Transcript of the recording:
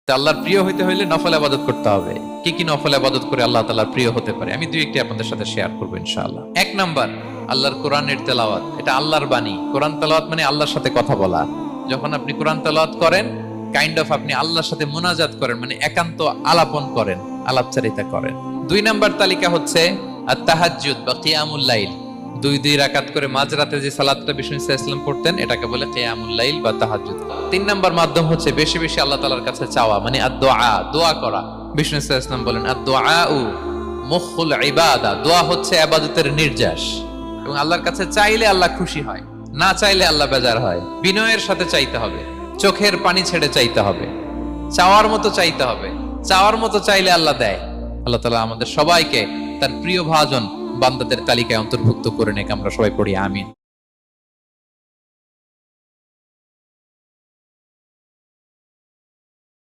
তো আল্লাহর প্রিয় হইতে হইলে নফল ইবাদত করতে হবে। কি কি নফল ইবাদত করে আল্লাহ তাআলার প্রিয় হতে পারে আমি দুই একটি আপনাদের সাথে শেয়ার করবো ইনশাআল্লাহ। এক নাম্বার, আল্লাহর কোরআনের তেলাওয়াত। এটা আল্লাহর বাণী। কোরআন তেলাওয়াত মানে আল্লাহর সাথে কথা বলা। যখন আপনি কোরআন তেলাওয়াত করেন, কাইন্ড অফ আপনি আল্লাহর সাথে মুনাজাত করেন, মানে একান্ত আলাপন করেন, আলাপচারিতা করেন। দুই নাম্বার তালিকা হচ্ছে আত-তাহাজ্জুদ বা কিয়ামুল লাইল। দুই রাকাত করে মাঝরাতে যে সালাতটা বিষ্ণু সাল্লাল্লাহু আলাইহি ওয়াসাল্লাম পড়তেন, এটাকে বলে কিয়ামুল লাইল বা তাহাজ্জুদ। তিন নাম্বার মাধ্যম হচ্ছে বেশি বেশি আল্লাহ তাআলার কাছে চাওয়া, মানে আদ-দুআ, দোয়া করা। বিষ্ণু সাল্লাল্লাহু আলাইহি ওয়াসাল্লাম বলেন আদ-দুআউ মুখুল ইবাদা, দোয়া হচ্ছে ইবাদতের নির্যাস। এবং আল্লাহর কাছে চাইলে আল্লাহ খুশি হয়, না চাইলে আল্লাহ বেজার হয়। বিনয়ের সাথে চাইতে হবে, চোখের পানি ছেড়ে চাইতে হবে, চাওয়ার মতো চাইতে হবে। চাওয়ার মতো চাইলে আল্লাহ দেয়। আল্লাহ তাআলা আমাদের সবাইকে তার প্রিয় ভাজন বান্দাদের তালিকায় অন্তর্ভুক্ত করে নেক। আমরা সবাই পড়ি আমিন।